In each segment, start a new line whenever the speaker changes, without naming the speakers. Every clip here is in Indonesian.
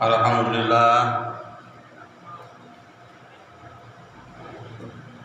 Alhamdulillah,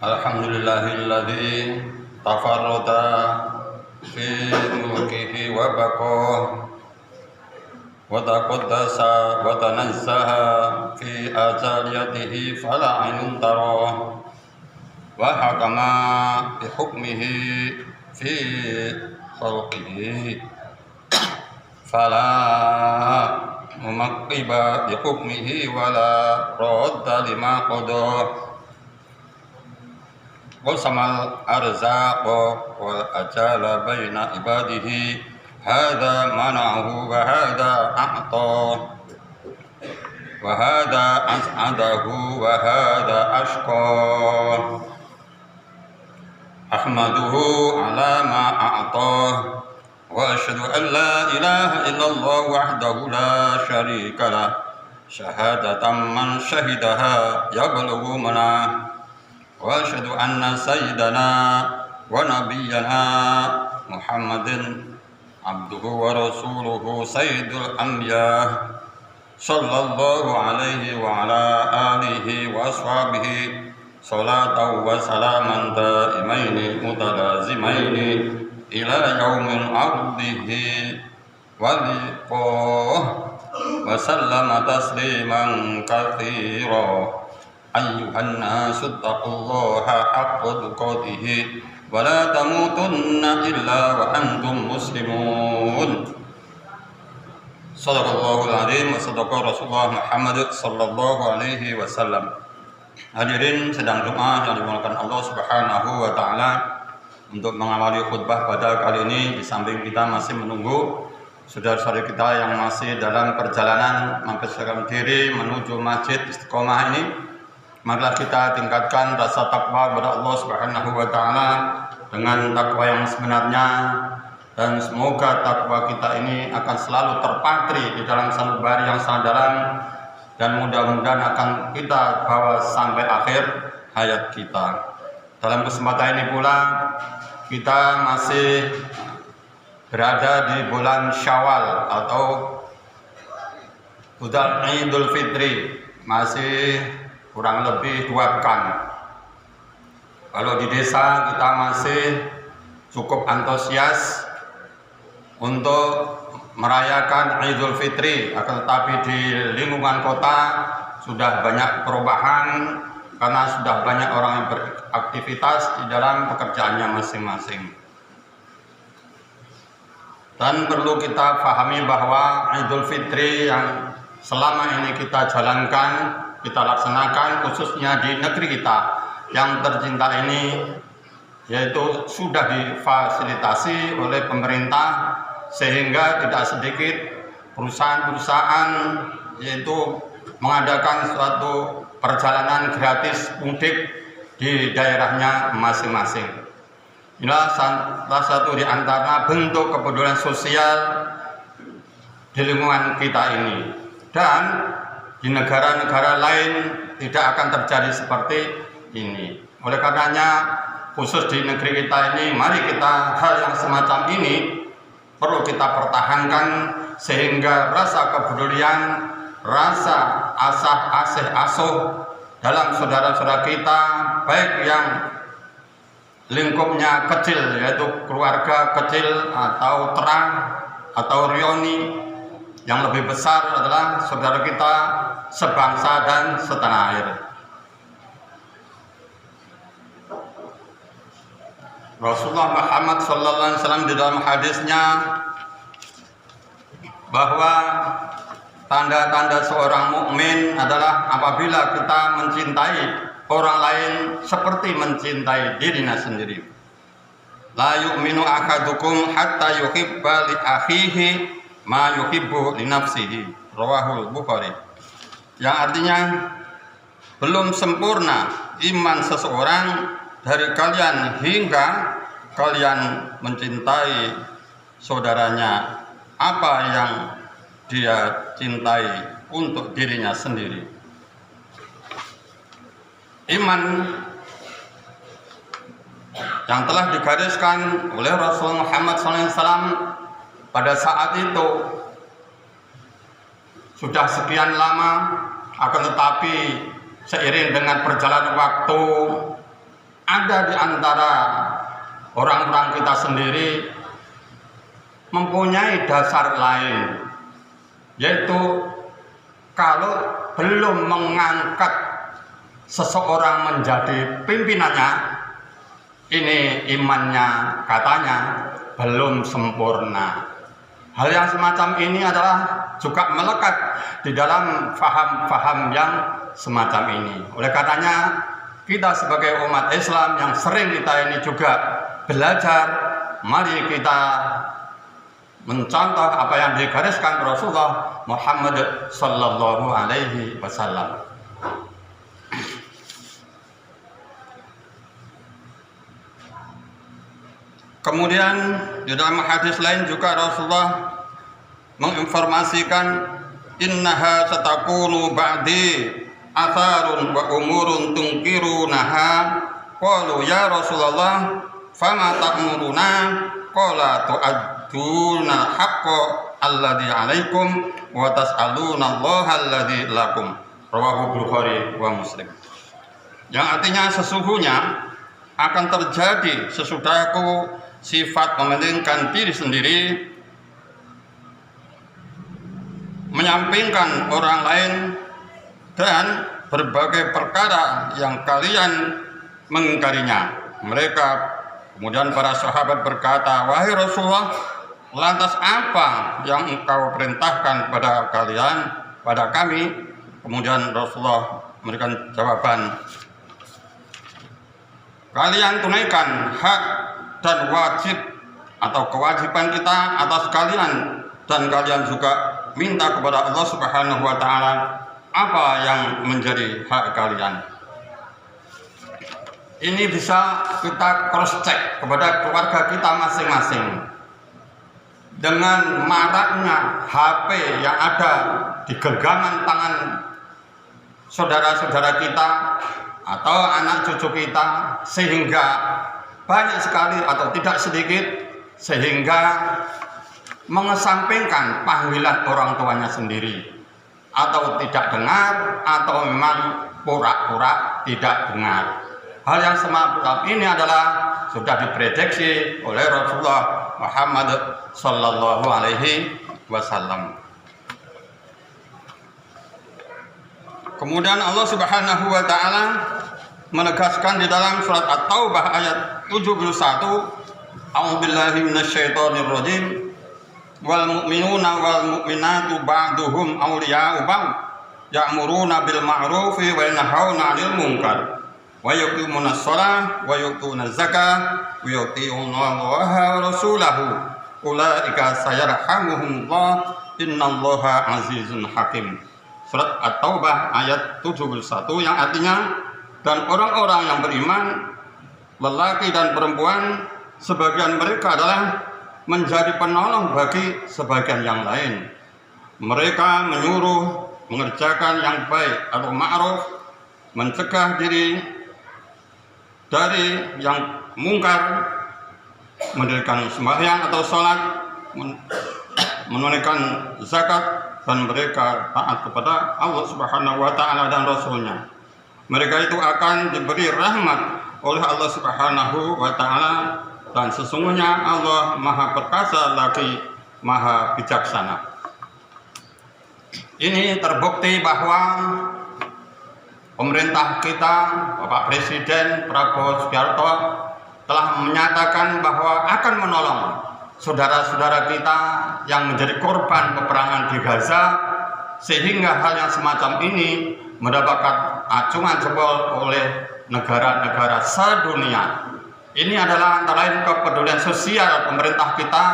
alhamdulillahilladzi tafarrada fi mulkihi wa baqah wa taqaddasa wa tanazzaha fi azaliyatihi fala ainun tara wa hakama bi hukmihi fi khalqihi fala mumakkiba bi hukmihi wala radda lima qada qasamal arzaqa wal ajala baina ibadihi hadza mana'ahu wa hadza a'ta wa hadza as'adahu wa hadza ashqa ahmaduhu ala ma a'ta wa asyhadu an la ilaha illallah wahdahu la syarika lah syahadatan man syahidaha yablughu mana wa asyhadu anna sayyidana wa nabiyyana Muhammadin abduhu wa rasuluhu sayyidul anbiya sallallahu alaihi wa ala alihi wa ashabihi salatan wa salaman daimaini mutalazimaini ila yaumil ardihi wa liqah wa sallama tasliman katsira ayyuhan nasu taqullaha haqqa tuqatih wa la tamutunna illa wa antum muslimun. Shadaqallahul azim wa sadaqa Rasulullah Muhammad sallallahu alaihi wasallam. Hadirin sedang Jumat yang dimuliakan Allah Subhanahu wa taala, untuk mengawali khutbah pada kali ini, di samping kita masih menunggu saudara-saudara kita yang masih dalam perjalanan mempersiapkan diri menuju Masjid Istiqomah ini, marilah kita tingkatkan rasa takwa kepada Allah Subhanahu wa taala dengan takwa yang sebenarnya, dan semoga takwa kita ini akan selalu terpatri di dalam sanubari yang sangat dalam, dan mudah-mudahan akan kita bawa sampai akhir hayat kita. Dalam kesempatan ini pula kita masih berada di bulan Syawal atau bulan Idul Fitri, masih kurang lebih 2 pekan. Kalau di desa kita masih cukup antusias untuk merayakan Idul Fitri, akan tetapi di lingkungan kota sudah banyak perubahan karena sudah banyak orang yang beraktivitas di dalam pekerjaannya masing-masing. Dan perlu kita pahami bahwa Idul Fitri yang selama ini kita jalankan, kita laksanakan khususnya di negeri kita yang tercinta ini, yaitu sudah difasilitasi oleh pemerintah sehingga tidak sedikit perusahaan-perusahaan yaitu mengadakan suatu perjalanan gratis mudik di daerahnya masing-masing. Inilah salah satu di antara bentuk kepedulian sosial di lingkungan kita ini, dan di negara-negara lain tidak akan terjadi seperti ini. Oleh karenanya, khusus di negeri kita ini, mari kita hal yang semacam ini perlu kita pertahankan sehingga rasa kepedulian, rasa asah asuh dalam saudara-saudara kita, baik yang lingkupnya kecil yaitu keluarga kecil atau terang atau rioni, yang lebih besar adalah saudara kita sebangsa dan setanah air. Rasulullah Muhammad SAW di dalam hadisnya bahwa tanda-tanda seorang mukmin adalah apabila kita mencintai orang lain seperti mencintai dirinya sendiri. La yu'minu ahadukum hatta yuhibba li akhihi ma yuhibbu li nafsihi. Rawahul Bukhari. Yang artinya belum sempurna iman seseorang dari kalian hingga kalian mencintai saudaranya apa yang dia cintai untuk dirinya sendiri. Iman yang telah digariskan oleh Rasul Muhammad SAW pada saat itu sudah sekian lama, akan tetapi seiring dengan perjalanan waktu ada di antara orang-orang kita sendiri mempunyai dasar lain, yaitu kalau belum mengangkat seseorang menjadi pimpinannya, ini imannya katanya belum sempurna. Hal yang semacam ini adalah juga melekat di dalam faham-faham yang semacam ini. Oleh karenanya kita sebagai umat Islam yang sering kita ini juga belajar, mari kita mencontoh apa yang digariskan Rasulullah Muhammad sallallahu alaihi wasallam. Kemudian di dalam hadis lain juga Rasulullah menginformasikan innaha satakunu ba'di atharun wa umurun tunkirunaha. Qalu ya Rasulullah fama ta'muruna? Qala tu'adduna haqqa alladhi alaikum wa tas'aluna allaha alladhi lakum. Rawahu Bukhari wa Muslim. Yang artinya sesungguhnya akan terjadi sesudahku sifat mementingkan diri sendiri, menyampingkan orang lain, dan berbagai perkara yang kalian mengingkarinya. Mereka kemudian para sahabat berkata, wahai Rasulullah, lantas apa yang engkau perintahkan pada kalian, pada kami? Kemudian Rasulullah memberikan jawaban, kalian tunaikan hak dan wajib atau kewajiban kita atas kalian, dan kalian juga minta kepada Allah Subhanahu wa taala apa yang menjadi hak kalian. Ini bisa kita cross check kepada keluarga kita masing-masing. Dengan maraknya HP yang ada di genggaman tangan saudara-saudara kita atau anak cucu kita, sehingga banyak sekali atau tidak sedikit sehingga mengesampingkan panggilan orang tuanya sendiri, atau tidak dengar, atau memang pura-pura tidak dengar. Hal yang semacam ini adalah sudah diprediksi oleh Rasulullah Muhammad sallallahu alaihi wasallam. Kemudian Allah Subhanahu wa taala menegaskan di dalam surat At-Taubah ayat 71, A'udzubillahi minasyaitonir rajim. Wal mu'minuna wal mu'minatu ba'duhum awliya'u ba'd ya'muruna bil ma'rufi wa yanhauna 'anil munkar wa yuqimuna shalah wa yu'tuna zakah wa yuti'una Allaha wa rasulahu ulaika sayarhamuhumullah innallaha azizun hakim. Surat At-Taubah ayat 71 yang artinya, dan orang-orang yang beriman, lelaki dan perempuan, sebagian mereka adalah menjadi penolong bagi sebagian yang lain. Mereka menyuruh mengerjakan yang baik atau ma'ruf, mencegah diri dari yang mungkar, mendirikan sembahyang atau sholat, menunaikan zakat, dan mereka taat kepada Allah Subhanahu wa taala dan Rasulnya. Mereka itu akan diberi rahmat oleh Allah Subhanahu wa taala, dan sesungguhnya Allah Maha Perkasa lagi Maha Bijaksana. Ini terbukti bahwa pemerintah kita, Bapak Presiden Prabowo Subianto, telah menyatakan bahwa akan menolong saudara-saudara kita yang menjadi korban peperangan di Gaza, sehingga hal yang semacam ini mendapatkan acungan jempol oleh negara-negara sedunia. Ini adalah antara lain kepedulian sosial pemerintah kita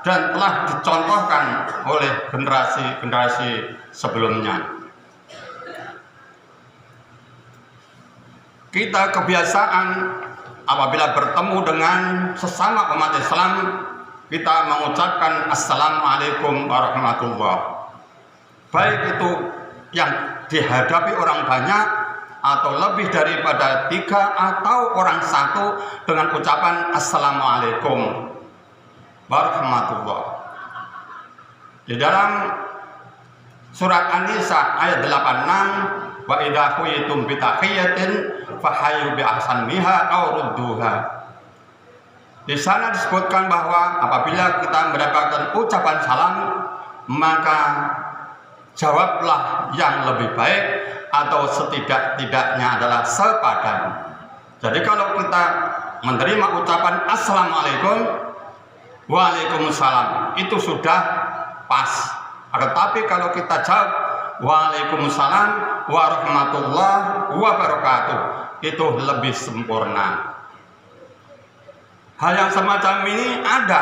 dan telah dicontohkan oleh generasi-generasi sebelumnya. Kita kebiasaan apabila bertemu dengan sesama umat Islam, kita mengucapkan Assalamualaikum warahmatullahi. Baik itu yang dihadapi orang banyak atau lebih daripada 3 atau orang satu dengan ucapan Assalamualaikum warahmatullahi. Di dalam Surat An-Nisa ayat 86, wa idza huyitum bi tahiyatin fahayyu bi ahsan minha aw rudduha. Di sana disebutkan bahwa apabila kita mendapatkan ucapan salam, maka jawablah yang lebih baik atau setidak-tidaknya adalah sepadan. Jadi kalau kita menerima ucapan assalamualaikum, waalaikumsalam, itu sudah pas. Tetapi kalau kita jawab waalaikumsalam warahmatullahi wabarakatuh, itu lebih sempurna. Hal yang semacam ini ada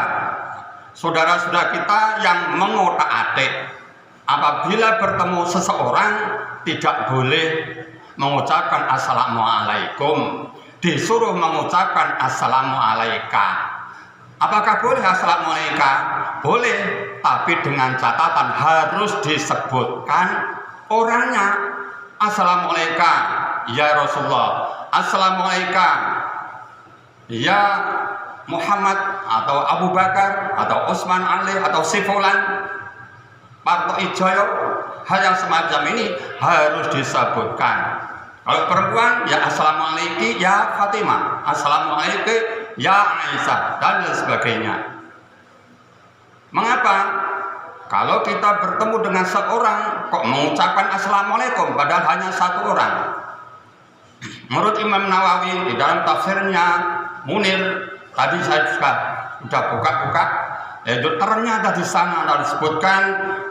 saudara-saudara kita yang mengotak-atik. Apabila bertemu seseorang tidak boleh mengucapkan assalamualaikum, disuruh mengucapkan assalamualaika. Apakah boleh assalamualaikum? Boleh, tapi dengan catatan harus disebutkan orangnya. Assalamualaikum ya Rasulullah, assalamualaikum ya Muhammad atau Abu Bakar atau Utsman Ali atau si fulan Parto Ijoyo. Hal yang semacam ini harus disebutkan. Kalau perempuan ya assalamualaikum ya Fatimah, assalamualaikum ya Aisyah, dan lain sebagainya. Mengapa? Kalau kita bertemu dengan seorang kok mengucapkan assalamualaikum padahal hanya satu orang? Menurut Imam Nawawi di dalam tafsirnya Munir, tadi saya sudah buka-buka, yaitu ternyata di sana disebutkan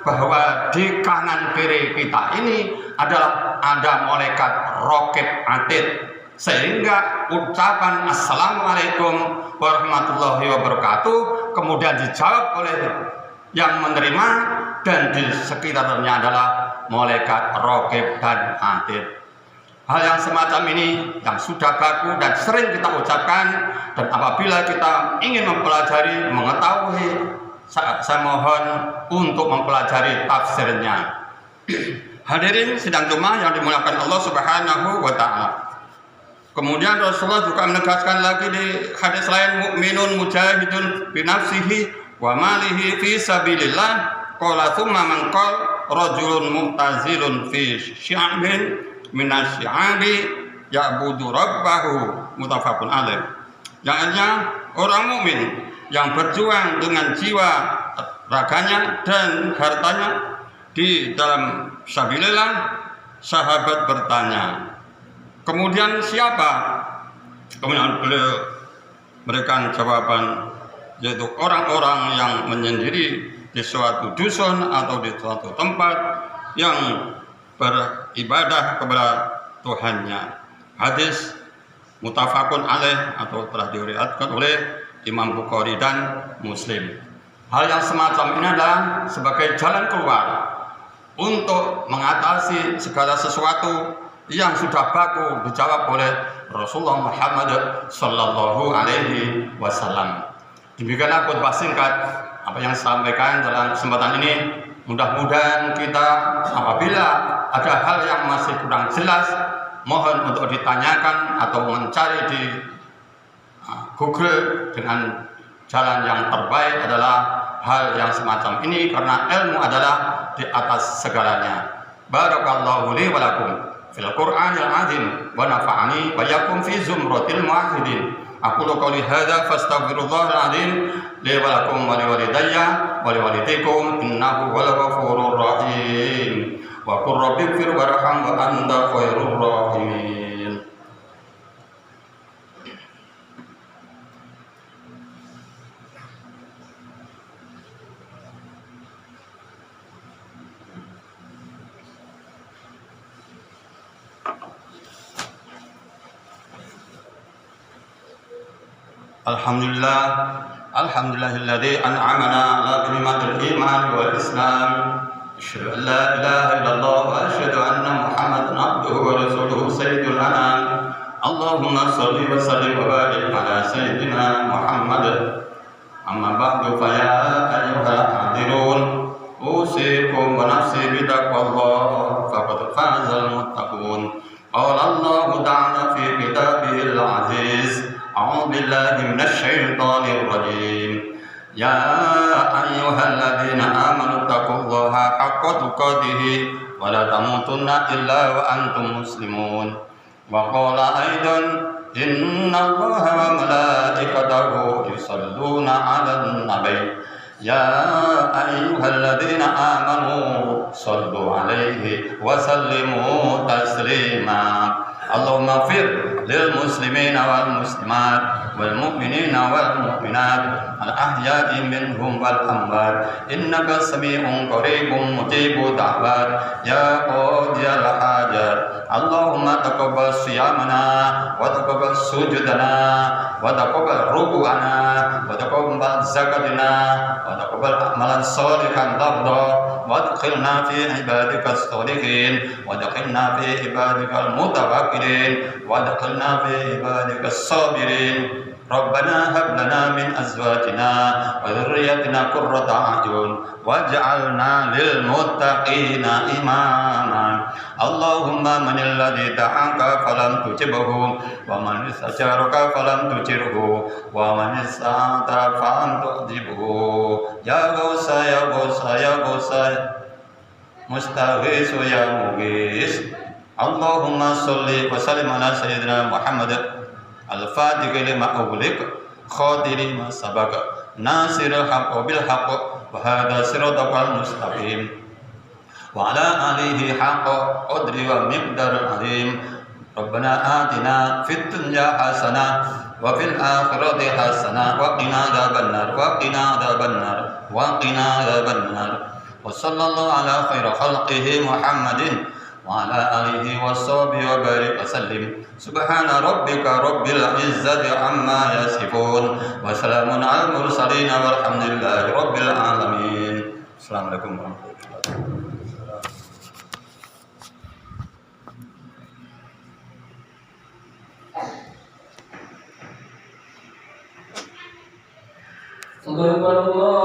bahwa di kanan kiri kita ini ada malaikat raqib atid, sehingga ucapan assalamualaikum warahmatullahi wabarakatuh kemudian dijawab oleh yang menerima, dan di sekitarnya adalah malaikat raqib dan atid. Hal yang semacam ini yang sudah baku dan sering kita ucapkan, dan apabila kita ingin mempelajari, mengetahui, saya mohon untuk mempelajari tafsirnya. Hadirin sidang Jumat yang dimuliakan Allah Subhanahu wa taala. Kemudian Rasulullah juga menegaskan lagi di hadis lain, mukminun mujahidun bi nafsihi wa malihi fi sabilillah, qala tsumma man qala rajulun mu'tazilun fi sya'bin minasyi'abi ya'budu rabbahu, muttafaqun alaih. Yang artinya orang mukmin yang berjuang dengan jiwa raganya dan hartanya di dalam sabilillah. Sahabat bertanya, kemudian siapa? Kemudian beliau berikan jawaban, yaitu orang-orang yang menyendiri di suatu dusun atau di suatu tempat yang beribadah kepada Tuhannya. Hadis muttafaqun alaih atau telah diriwayatkan oleh Imam Bukhari dan Muslim. Hal yang semacam ini adalah sebagai jalan keluar untuk mengatasi segala sesuatu yang sudah baku dijawab oleh Rasulullah Muhammad sallallahu alaihi wasallam. Demikianlah khutbah singkat apa yang saya sampaikan dalam kesempatan ini. Mudah-mudahan kita apabila ada hal yang masih kurang jelas, mohon untuk ditanyakan atau mencari di Google dengan jalan yang terbaik adalah hal yang semacam ini, karena ilmu adalah di atas segalanya. Barakallahu li wa lakum fil Qur'anil azim wa nafa'ani wa yakum fi zumratil muwahhidin. Aqulu qouli hadza fastaghfirullahal azim li wa lakum wa li walidayya wa li walidikum innahu huwal ghafurur rahim. Wa qur rabbighfir warham wa anta khairur rahimin. Alhamdulillah, alhamdulillahilladzi an'amana ala ni'matil iman wal islam. Asyhadu an la ilaha illallah wa asyhadu anna Muhammadan abduhu wa rasuluhu sayyidul anam. Allahumma shalli wa sallim wa barik ala sayyidina Muhammad. Amma ba'du fa ya ayyuhal hadirun, usikum wa nafsi bi taqwallah faqad fazal muttaqun. Qala Allah ta'ala fi kitabihil aziz. أعوذ بالله من الشيطان الرجيم يا أيها الذين آمنوا اتقوا الله حق تقاته ولا تموتن إلا وأنتم مسلمون وقال أيضا إن الله وملائكته يصلون على النبي يا أيها الذين آمنوا صلوا عليه وسلموا تسليما اللهم اغفر للمسلمين والمسلمات والمؤمنين والمؤمنات الأحياء منهم والأموات إنك سميع قريب مجيب دعوات يا قاضي الحاجات اللهم تقبل صيامنا وتقبل سجودنا وتقبل ركوعنا وتقبل زكاتنا وتقبل أعمالا صالحا ترضى وادخلنا في عبادك الصالحين وادخلنا في عبادك المتوكلين وادخلنا في عبادك الصابرين ربنا هب لنا من أزواجنا وذريتنا قرة أعين واجعلنا للمتقين إماما اللهم من الذي دعاك فلم تجبه ومن استجارك فلم تجره ومن استعانك فلم تؤجبه يا غوث يا غوث يا غوث مستغيث يا مغيث اللهم صل وسلم على سيدنا محمد الفاتح لما أغلق خاتم ما سبق ناصر الحق بالحق وهذا صراطك المستقيم وعلى آله حق قدر ومقدار العظيم ربنا آتنا في الدنيا حسنة وفي الآخرة حسنة وقنا عذاب النار وقنا عذاب النار وقنا عذاب النار وصلى الله على خير خلقه محمد وعلى آله وصحبه وبارك وسلم سبحان ربك رب العزة عما يصفون وسلام على المرسلين والحمد لله رب العالمين السلام عليكم ورحمة الله
Subhanallah.